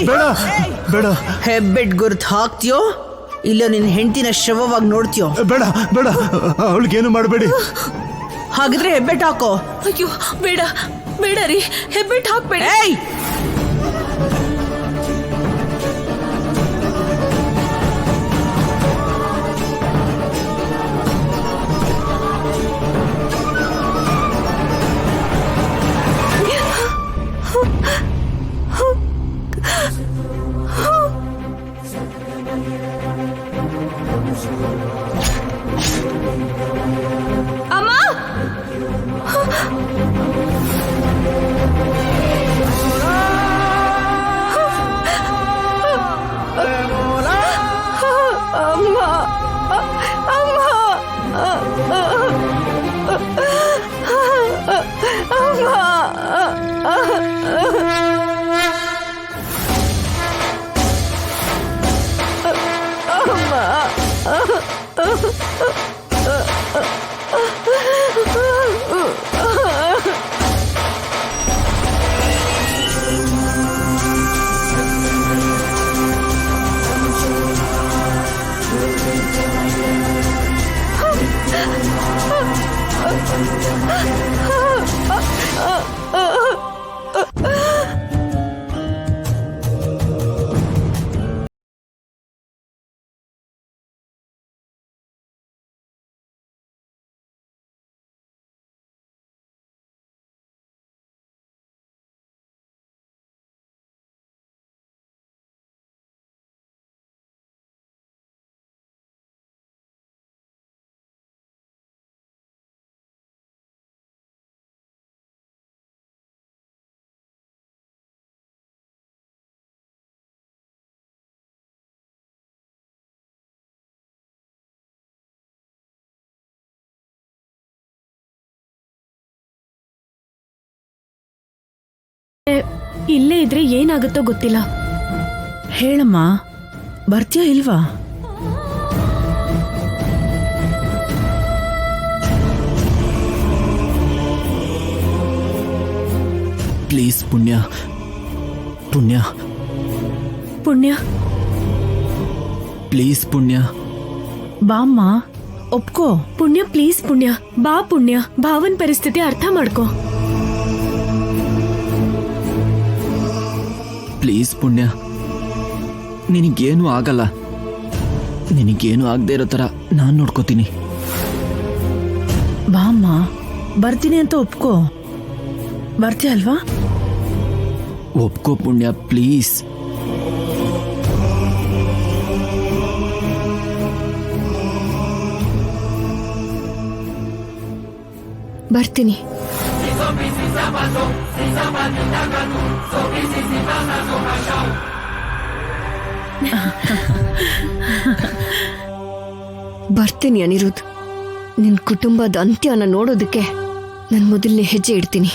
ಬೇಡ ಬೇಡ. ಹೆಬ್ಬೆಟ್ ಗುರುತು ಹಾಕ್ತಿಯೋ ಇಲ್ಲ ನಿನ್ನ ಹೆಂಡತಿನ ಶವವಾಗಿ ನೋಡ್ತೀಯೋ? ಬೇಡ ಬೇಡ, ಅವಳಿಗೇನು ಮಾಡಬೇಡಿ. ಹಾಗಿದ್ರೆ ಹೆಬ್ಬೆಟ್ ಹಾಕೋ. ಅಯ್ಯೋ ಬೇಡ ಬೇಡ ರೀ, ಹೆಬ್ಬೆಟ್ ಹಾಕ್ಬೇಡ. ಅಮ್ಮ, ಇಲ್ಲೇ ಇದ್ರೆ ಏನಾಗುತ್ತೋ ಗೊತ್ತಿಲ್ಲ. ಹೇಳಮ್ಮ, ಬರ್ತೀಯಾ ಇಲ್ವಾ? ಪ್ಲೀಸ್ ಪುಣ್ಯ ಪುಣ್ಯ ಪುಣ್ಯ, ಪ್ಲೀಸ್ ಪುಣ್ಯ. ಬಾಮ್ಮ, ಒಪ್ಕೋ. ಪುಣ್ಯ ಪ್ಲೀಸ್ ಪುಣ್ಯ, ಬಾ ಪುಣ್ಯ. ಭಾವನ್ ಪರಿಸ್ಥಿತಿ ಅರ್ಥ ಮಾಡ್ಕೋ. ಪ್ಲೀಸ್ ಪುಣ್ಯ, ನಿನಗೇನು ಆಗಲ್ಲ. ನಿನಗೇನು ಆಗದೆ ಇರೋ ಥರ ನಾನು ನೋಡ್ಕೋತೀನಿ. ಬಾಮ್ಮ, ಬರ್ತೀನಿ ಅಂತ ಒಪ್ಕೋ. ಬರ್ತೀಯ ಅಲ್ವಾ? ಒಪ್ಕೋ ಪುಣ್ಯ, ಪ್ಲೀಸ್. ಬರ್ತೀನಿ. ಬರ್ತೀನಿ ಅನಿರುದ್ಧ್. ನಿನ್ ಕುಟುಂಬದ ಅಂತ್ಯನ ನೋಡೋದಕ್ಕೆ ನನ್ ಮೊದಲನೇ ಹೆಜ್ಜೆ ಇಡ್ತೀನಿ.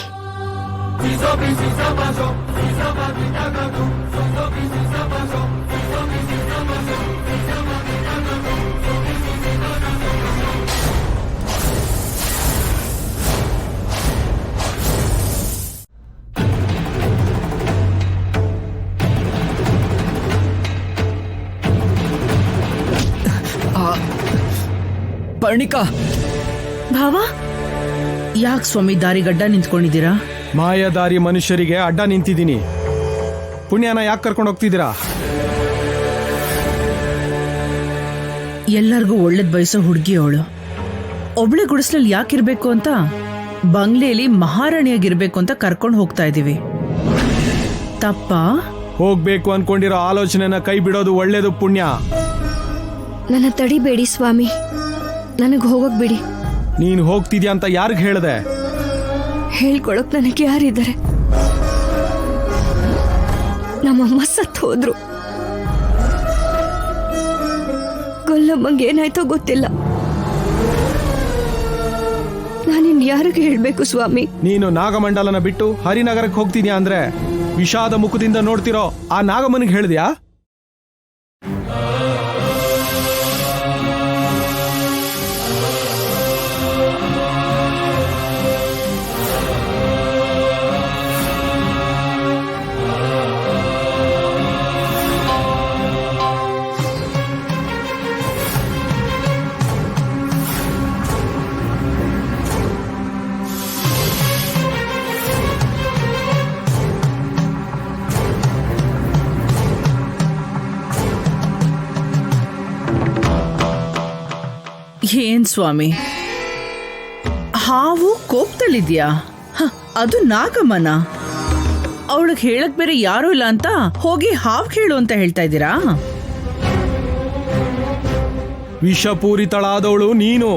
ಪರ್ಣಿಕಾ, ಭಾವ, ಯಾಕೆ ಸ್ವಾಮಿ ದಾರಿಗಡ್ಡ ನಿಂತ್ಕೊಂಡಿದ್ದೀರಾ? ಮಾಯದಾರಿ ಮನುಷ್ಯರಿಗೆ ಅಡ್ಡ ನಿಂತಿದ್ದೀನಿ. ಪುಣ್ಯನ ಯಾಕೆ ಕರ್ಕೊಂಡು ಹೋಗ್ತಿದ್ದೀರಾ? ಎಲ್ಲರಿಗೂ ಒಳ್ಳೇದ್ ಬಯಸೋ ಹುಡುಗಿ ಅವಳು. ಒಬ್ಳೆ ಗುಡಿಸ್ಲಲ್ಲಿ ಯಾಕಿರ್ಬೇಕು ಅಂತ ಬಂಗ್ಲೆಯಲ್ಲಿ ಮಹಾರಾಣಿಯಾಗಿರ್ಬೇಕು ಅಂತ ಕರ್ಕೊಂಡು ಹೋಗ್ತಾ ಇದೀವಿ. ತಪ್ಪ? ಹೋಗ್ಬೇಕು ಅನ್ಕೊಂಡಿರೋ ಆಲೋಚನೆನ ಕೈ ಬಿಡೋದು ಒಳ್ಳೇದು ಪುಣ್ಯ. ನನ್ನ ತಡಿಬೇಡಿ ಸ್ವಾಮಿ, ನನಗೆ ಹೋಗಕ್ ಬಿಡಿ. ನೀನು ಹೋಗ್ತಿದ್ಯಾ ಅಂತ ಯಾರಿಗೆ ಹೇಳ್ದೆ? ಹೇಳ್ಕೊಳಕ್ ನನಗೆ ಯಾರಿದ್ದಾರೆ? ನಮ್ಮಮ್ಮ ಸತ್ತು ಹೋದ್ರು. ಗೊಲ್ಲಮ್ಮಂಗೆ ಏನಾಯ್ತೋ ಗೊತ್ತಿಲ್ಲ. ನಾನಿನ್ ಯಾರಿಗೆ ಹೇಳ್ಬೇಕು ಸ್ವಾಮಿ? ನೀನು ನಾಗಮಂಡಲನ ಬಿಟ್ಟು ಹರಿನಗರಕ್ಕೆ ಹೋಗ್ತಿದ್ಯಾ ಅಂದ್ರೆ ವಿಷಾದ ಮುಖದಿಂದ ನೋಡ್ತಿರೋ ಆ ನಾಗಮ್ಮನಿಗೆ ಹೇಳ್ದ್ಯಾ? ಏನ್ ಸ್ವಾಮಿ, ಹಾವು ಕೋಪದಲ್ಲಿದ್ಯಾ? ಅದು ನಾಗಮ್ಮನ. ಅವಳಿಗೆ ಹೇಳಕ್ ಬೇರೆ ಯಾರೂ ಇಲ್ಲ ಅಂತ ಹೋಗಿ ಹಾವು ಹೇಳು ಅಂತ ಹೇಳ್ತಾ ಇದ್ದೀರಾ? ವಿಷಪೂರಿತಳಾದವಳು ನೀನು.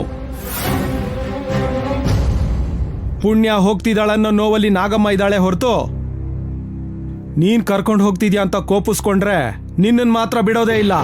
ಪುಣ್ಯ ಹೋಗ್ತಿದ್ದಾಳನ್ನೋ ನೋವಲ್ಲಿ ನಾಗಮ್ಮ ಇದ್ದಾಳೆ ಹೊರತು ನೀನ್ ಕರ್ಕೊಂಡು ಹೋಗ್ತಿದ್ಯಾ ಅಂತ ಕೋಪಿಸ್ಕೊಂಡ್ರೆ ನಿನ್ನನ್ ಮಾತ್ರ ಬಿಡೋದೇ ಇಲ್ಲ.